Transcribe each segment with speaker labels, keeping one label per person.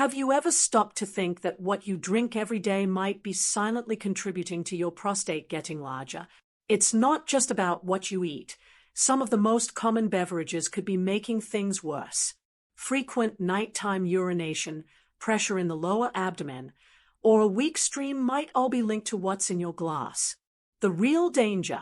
Speaker 1: Have you ever stopped to think that what you drink every day might be silently contributing to your prostate getting larger? It's not just about what you eat. Some of the most common beverages could be making things worse. Frequent nighttime urination, pressure in the lower abdomen, or a weak stream might all be linked to what's in your glass. The real danger: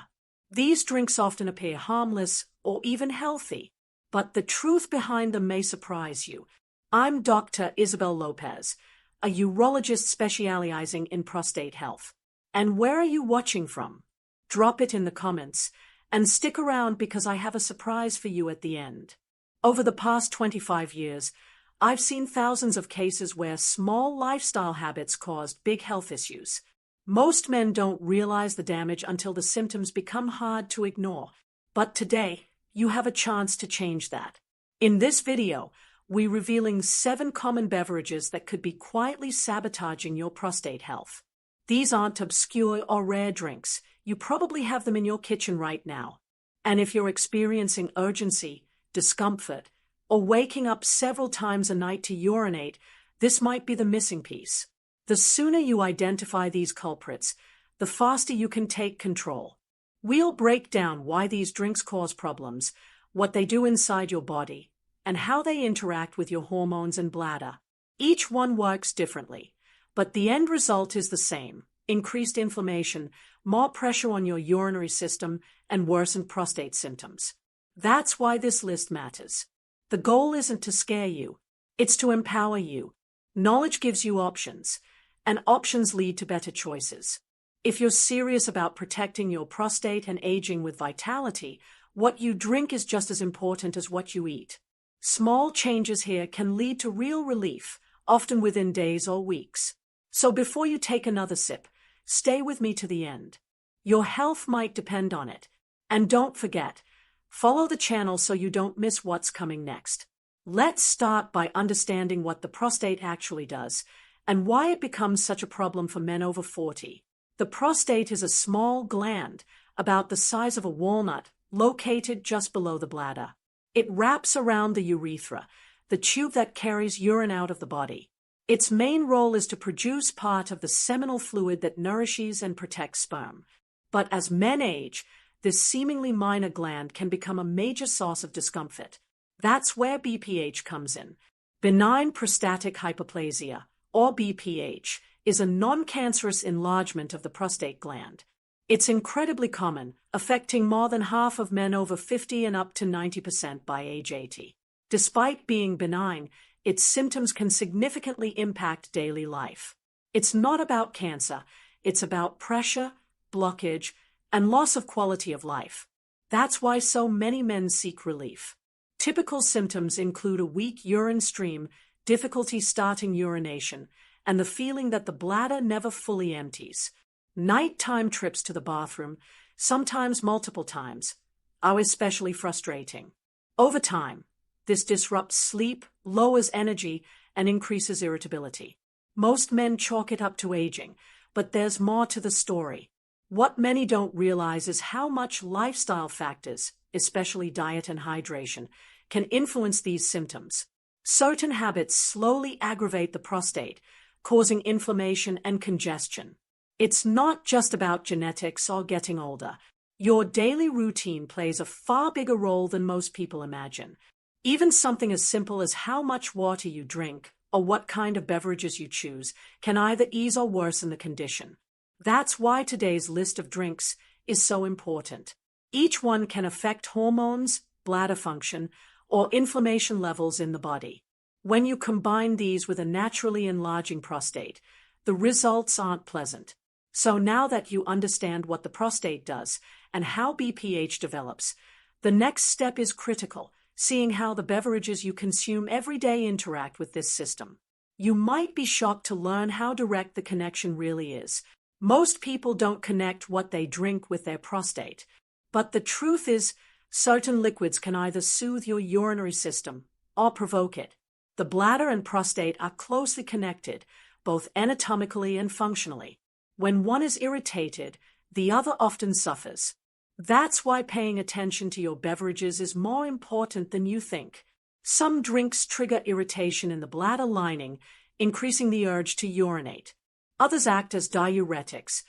Speaker 1: these drinks often appear harmless or even healthy, but the truth behind them may surprise you. I'm Dr. Isabel Lopez, a urologist specializing in prostate health. And where are you watching from? Drop it in the comments, and stick around because I have a surprise for you at the end. Over the past 25 years, I've seen thousands of cases where small lifestyle habits caused big health issues. Most men don't realize the damage until the symptoms become hard to ignore. But today, you have a chance to change that. In this video, we're revealing 7 common beverages that could be quietly sabotaging your prostate health. These aren't obscure or rare drinks. You probably have them in your kitchen right now. And if you're experiencing urgency, discomfort, or waking up several times a night to urinate, this might be the missing piece. The sooner you identify these culprits, the faster you can take control. We'll break down why these drinks cause problems, what they do inside your body, and how they interact with your hormones and bladder. Each one works differently, but the end result is the same: increased inflammation, more pressure on your urinary system, and worsened prostate symptoms. That's why this list matters. The goal isn't to scare you, it's to empower you. Knowledge gives you options, and options lead to better choices. If you're serious about protecting your prostate and aging with vitality, what you drink is just as important as what you eat. Small changes here can lead to real relief, often within days or weeks. So before you take another sip, stay with me to the end. Your health might depend on it. And don't forget, follow the channel so you don't miss what's coming next. Let's start by understanding what the prostate actually does and why it becomes such a problem for men over 40. The prostate is a small gland, about the size of a walnut, located just below the bladder. It wraps around the urethra, the tube that carries urine out of the body. Its main role is to produce part of the seminal fluid that nourishes and protects sperm. But as men age, this seemingly minor gland can become a major source of discomfort. That's where BPH comes in. Benign prostatic hyperplasia, or BPH, is a non-cancerous enlargement of the prostate gland. It's incredibly common, affecting more than half of men over 50 and up to 90% by age 80. Despite being benign, its symptoms can significantly impact daily life. It's not about cancer, it's about pressure, blockage, and loss of quality of life. That's why so many men seek relief. Typical symptoms include a weak urine stream, difficulty starting urination, and the feeling that the bladder never fully empties. Nighttime trips to the bathroom, sometimes multiple times, are especially frustrating. Over time, this disrupts sleep, lowers energy, and increases irritability. Most men chalk it up to aging, but there's more to the story. What many don't realize is how much lifestyle factors, especially diet and hydration, can influence these symptoms. Certain habits slowly aggravate the prostate, causing inflammation and congestion. It's not just about genetics or getting older. Your daily routine plays a far bigger role than most people imagine. Even something as simple as how much water you drink or what kind of beverages you choose can either ease or worsen the condition. That's why today's list of drinks is so important. Each one can affect hormones, bladder function, or inflammation levels in the body. When you combine these with a naturally enlarging prostate, the results aren't pleasant. So now that you understand what the prostate does and how BPH develops, the next step is critical: seeing how the beverages you consume every day interact with this system. You might be shocked to learn how direct the connection really is. Most people don't connect what they drink with their prostate. But the truth is, certain liquids can either soothe your urinary system or provoke it. The bladder and prostate are closely connected, both anatomically and functionally. When one is irritated, the other often suffers. That's why paying attention to your beverages is more important than you think. Some drinks trigger irritation in the bladder lining, increasing the urge to urinate. Others act as diuretics,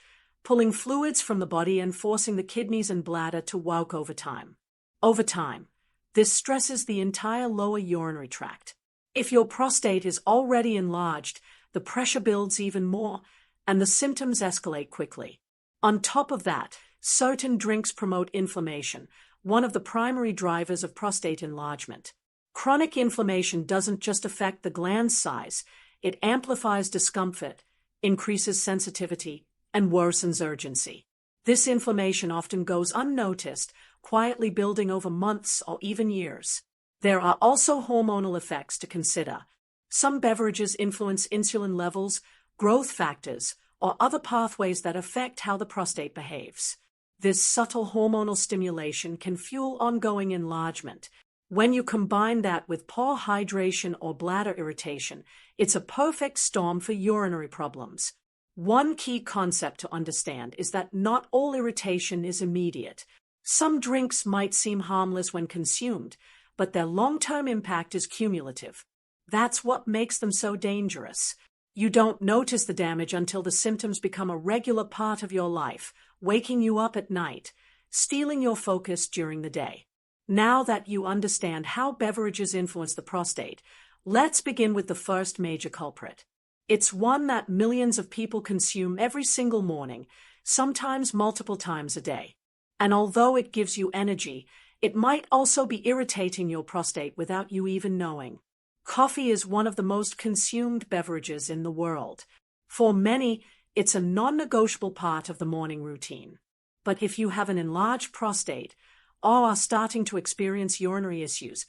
Speaker 1: pulling fluids from the body and forcing the kidneys and bladder to work overtime. Over time, this stresses the entire lower urinary tract. If your prostate is already enlarged, the pressure builds even more, and the symptoms escalate quickly. On top of that, certain drinks promote inflammation, one of the primary drivers of prostate enlargement. Chronic inflammation doesn't just affect the gland size, it amplifies discomfort, increases sensitivity, and worsens urgency. This inflammation often goes unnoticed, quietly building over months or even years. There are also hormonal effects to consider. Some beverages influence insulin levels, growth factors, or other pathways that affect how the prostate behaves. This subtle hormonal stimulation can fuel ongoing enlargement. When you combine that with poor hydration or bladder irritation, it's a perfect storm for urinary problems. One key concept to understand is that not all irritation is immediate. Some drinks might seem harmless when consumed, but their long-term impact is cumulative. That's what makes them so dangerous. You don't notice the damage until the symptoms become a regular part of your life, waking you up at night, stealing your focus during the day. Now that you understand how beverages influence the prostate, let's begin with the first major culprit. It's one that millions of people consume every single morning, sometimes multiple times a day. And although it gives you energy, it might also be irritating your prostate without you even knowing. Coffee is one of the most consumed beverages in the world. For many, it's a non-negotiable part of the morning routine. But if you have an enlarged prostate or are starting to experience urinary issues,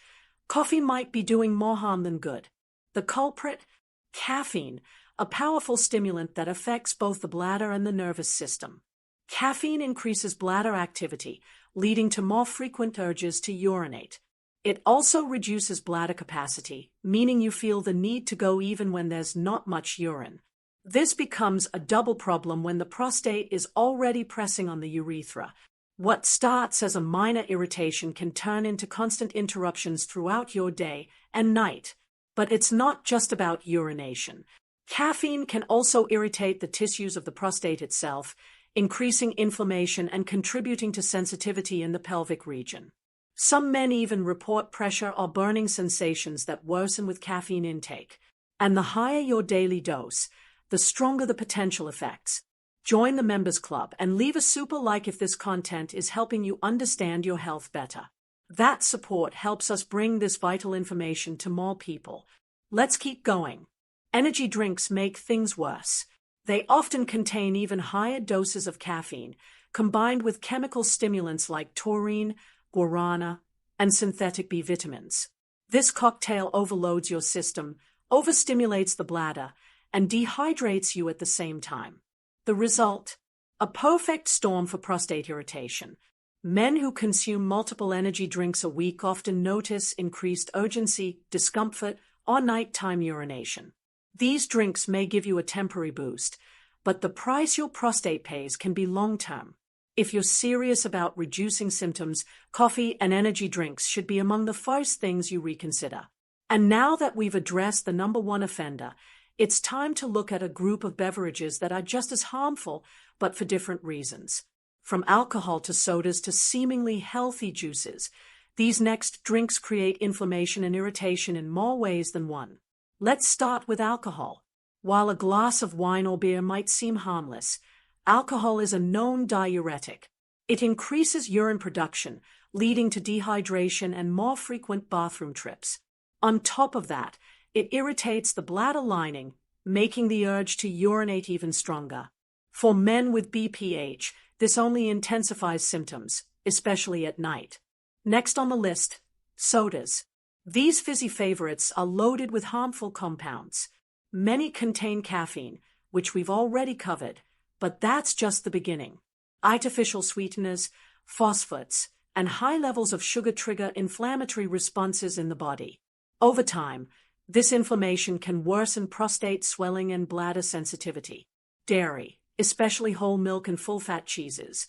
Speaker 1: coffee might be doing more harm than good. The culprit? Caffeine, a powerful stimulant that affects both the bladder and the nervous system. Caffeine increases bladder activity, leading to more frequent urges to urinate. It also reduces bladder capacity, meaning you feel the need to go even when there's not much urine. This becomes a double problem when the prostate is already pressing on the urethra. What starts as a minor irritation can turn into constant interruptions throughout your day and night. But it's not just about urination. Caffeine can also irritate the tissues of the prostate itself, increasing inflammation and contributing to sensitivity in the pelvic region. Some men even report pressure or burning sensations that worsen with caffeine intake. And the higher your daily dose, the stronger the potential effects. Join the Members Club and leave a super like if this content is helping you understand your health better. That support helps us bring this vital information to more people. Let's keep going. Energy drinks make things worse. They often contain even higher doses of caffeine, combined with chemical stimulants like taurine, guarana, and synthetic B vitamins. This cocktail overloads your system, overstimulates the bladder, and dehydrates you at the same time. The result? A perfect storm for prostate irritation. Men who consume multiple energy drinks a week often notice increased urgency, discomfort, or nighttime urination. These drinks may give you a temporary boost, but the price your prostate pays can be long-term. If you're serious about reducing symptoms, coffee and energy drinks should be among the first things you reconsider. And now that we've addressed the number one offender, it's time to look at a group of beverages that are just as harmful, but for different reasons. From alcohol to sodas to seemingly healthy juices, these next drinks create inflammation and irritation in more ways than one. Let's start with alcohol. While a glass of wine or beer might seem harmless, alcohol is a known diuretic. It increases urine production, leading to dehydration and more frequent bathroom trips. On top of that, it irritates the bladder lining, making the urge to urinate even stronger. For men with BPH, this only intensifies symptoms, especially at night. Next on the list, sodas. These fizzy favorites are loaded with harmful compounds. Many contain caffeine, which we've already covered, but that's just the beginning. Artificial sweeteners, phosphates, and high levels of sugar trigger inflammatory responses in the body. Over time, this inflammation can worsen prostate swelling and bladder sensitivity. Dairy, especially whole milk and full-fat cheeses,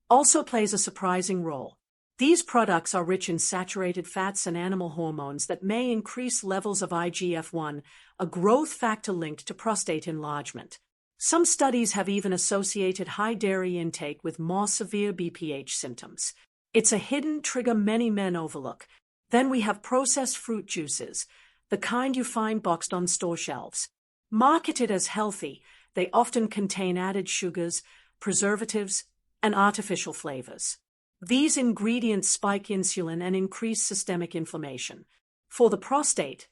Speaker 1: also plays a surprising role. These products are rich in saturated fats and animal hormones that may increase levels of IGF-1, a growth factor linked to prostate enlargement. Some studies have even associated high dairy intake with more severe BPH symptoms. It's a hidden trigger many men overlook. Then we have processed fruit juices, the kind you find boxed on store shelves. Marketed as healthy, they often contain added sugars, preservatives, and artificial flavors. These ingredients spike insulin and increase systemic inflammation. For the prostate,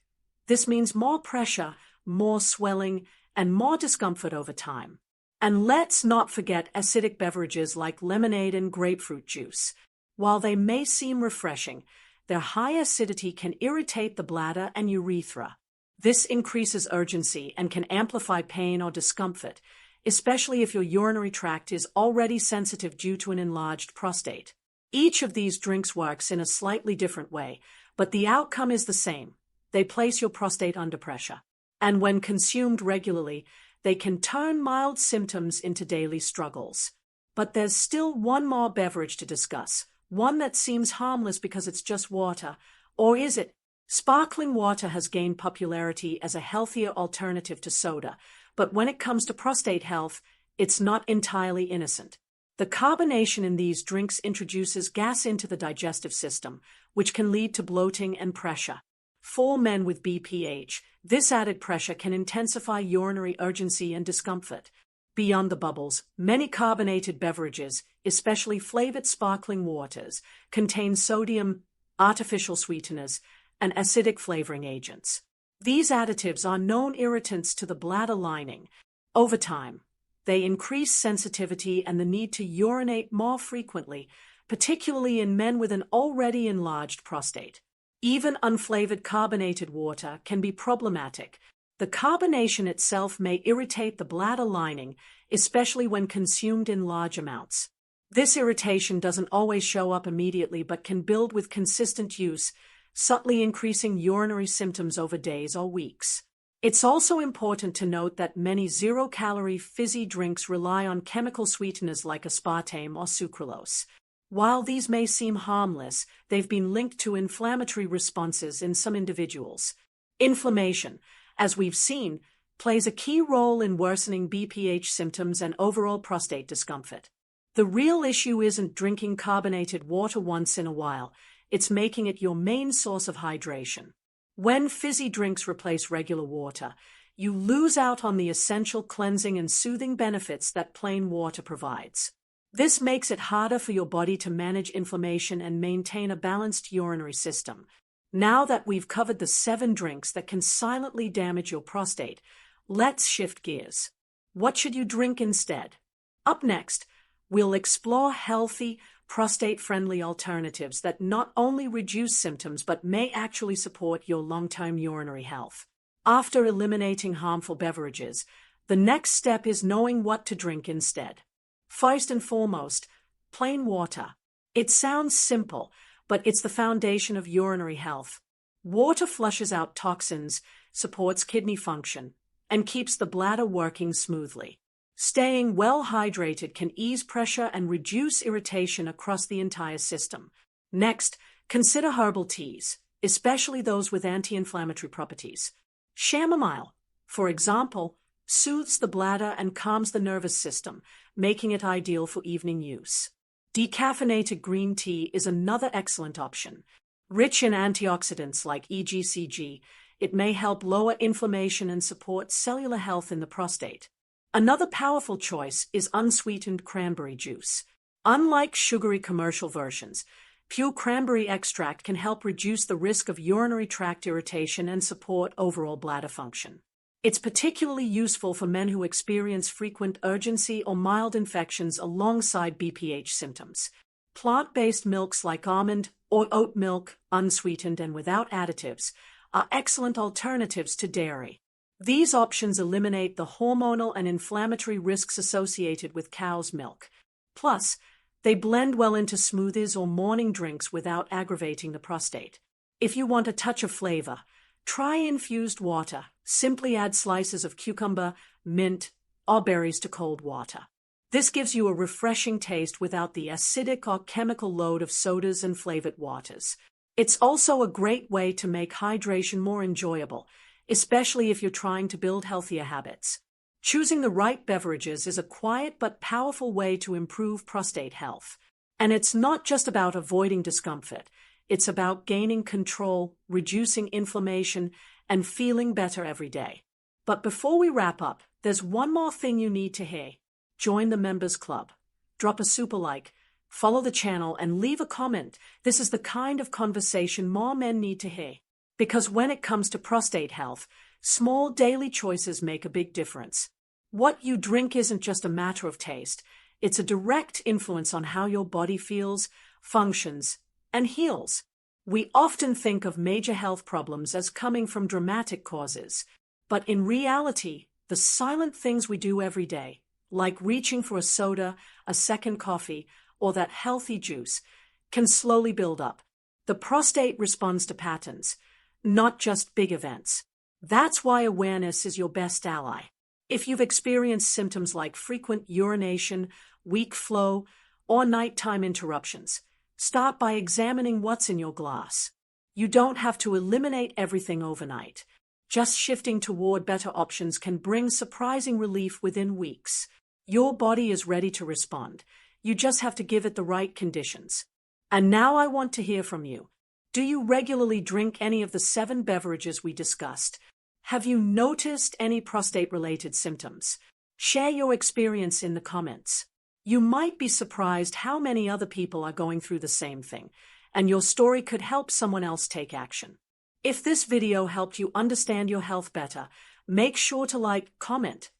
Speaker 1: this means more pressure, more swelling, and more discomfort over time. And let's not forget acidic beverages like lemonade and grapefruit juice. While they may seem refreshing, their high acidity can irritate the bladder and urethra. This increases urgency and can amplify pain or discomfort, especially if your urinary tract is already sensitive due to an enlarged prostate. Each of these drinks works in a slightly different way, but the outcome is the same. They place your prostate under pressure. And when consumed regularly, they can turn mild symptoms into daily struggles. But there's still one more beverage to discuss, one that seems harmless because it's just water. Or is it? Sparkling water has gained popularity as a healthier alternative to soda, but when it comes to prostate health, it's not entirely innocent. The carbonation in these drinks introduces gas into the digestive system, which can lead to bloating and pressure. For men with BPH, this added pressure can intensify urinary urgency and discomfort. Beyond the bubbles, many carbonated beverages, especially flavored sparkling waters, contain sodium, artificial sweeteners, and acidic flavoring agents. These additives are known irritants to the bladder lining. Over time, they increase sensitivity and the need to urinate more frequently, particularly in men with an already enlarged prostate. Even unflavored carbonated water can be problematic. The carbonation itself may irritate the bladder lining, especially when consumed in large amounts. This irritation doesn't always show up immediately but can build with consistent use, subtly increasing urinary symptoms over days or weeks. It's also important to note that many zero-calorie fizzy drinks rely on chemical sweeteners like aspartame or sucralose. While these may seem harmless, they've been linked to inflammatory responses in some individuals. Inflammation, as we've seen, plays a key role in worsening BPH symptoms and overall prostate discomfort. The real issue isn't drinking carbonated water once in a while, it's making it your main source of hydration. When fizzy drinks replace regular water, you lose out on the essential cleansing and soothing benefits that plain water provides. This makes it harder for your body to manage inflammation and maintain a balanced urinary system. Now that we've covered the 7 drinks that can silently damage your prostate, let's shift gears. What should you drink instead? Up next, we'll explore healthy, prostate-friendly alternatives that not only reduce symptoms but may actually support your long-term urinary health. After eliminating harmful beverages, the next step is knowing what to drink instead. First and foremost, plain water. It sounds simple, but it's the foundation of urinary health. Water flushes out toxins, supports kidney function, and keeps the bladder working smoothly. Staying well hydrated can ease pressure and reduce irritation across the entire system. Next, consider herbal teas, especially those with anti-inflammatory properties. Chamomile, for example, soothes the bladder and calms the nervous system, making it ideal for evening use. Decaffeinated green tea is another excellent option. Rich in antioxidants like EGCG, it may help lower inflammation and support cellular health in the prostate. Another powerful choice is unsweetened cranberry juice. Unlike sugary commercial versions, pure cranberry extract can help reduce the risk of urinary tract irritation and support overall bladder function. It's particularly useful for men who experience frequent urgency or mild infections alongside BPH symptoms. Plant-based milks like almond or oat milk, unsweetened and without additives, are excellent alternatives to dairy. These options eliminate the hormonal and inflammatory risks associated with cow's milk. Plus, they blend well into smoothies or morning drinks without aggravating the prostate. If you want a touch of flavor, try infused water. Simply add slices of cucumber, mint, or berries to cold water. This gives you a refreshing taste without the acidic or chemical load of sodas and flavored waters. It's also a great way to make hydration more enjoyable, especially if you're trying to build healthier habits. Choosing the right beverages is a quiet but powerful way to improve prostate health. And it's not just about avoiding discomfort. It's about gaining control, reducing inflammation, and feeling better every day. But before we wrap up, there's one more thing you need to hear. Join the Members Club. Drop a super like, follow the channel, and leave a comment. This is the kind of conversation more men need to hear. Because when it comes to prostate health, small daily choices make a big difference. What you drink isn't just a matter of taste. It's a direct influence on how your body feels, functions, and heals. We often think of major health problems as coming from dramatic causes. But in reality, the silent things we do every day, like reaching for a soda, a second coffee, or that healthy juice, can slowly build up. The prostate responds to patterns, not just big events. That's why awareness is your best ally. If you've experienced symptoms like frequent urination, weak flow, or nighttime interruptions, start by examining what's in your glass. You don't have to eliminate everything overnight. Just shifting toward better options can bring surprising relief within weeks. Your body is ready to respond. You just have to give it the right conditions. And now I want to hear from you. Do you regularly drink any of the 7 beverages we discussed? Have you noticed any prostate-related symptoms? Share your experience in the comments. You might be surprised how many other people are going through the same thing, and your story could help someone else take action. If this video helped you understand your health better, make sure to like, comment,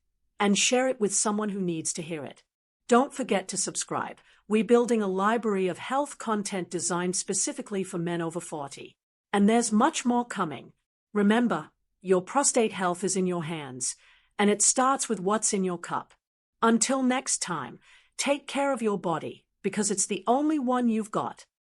Speaker 1: and share it with someone who needs to hear it. Don't forget to subscribe. We're building a library of health content designed specifically for men over 40. And there's much more coming. Remember, your prostate health is in your hands, and it starts with what's in your cup. Until next time, take care of your body, because it's the only one you've got.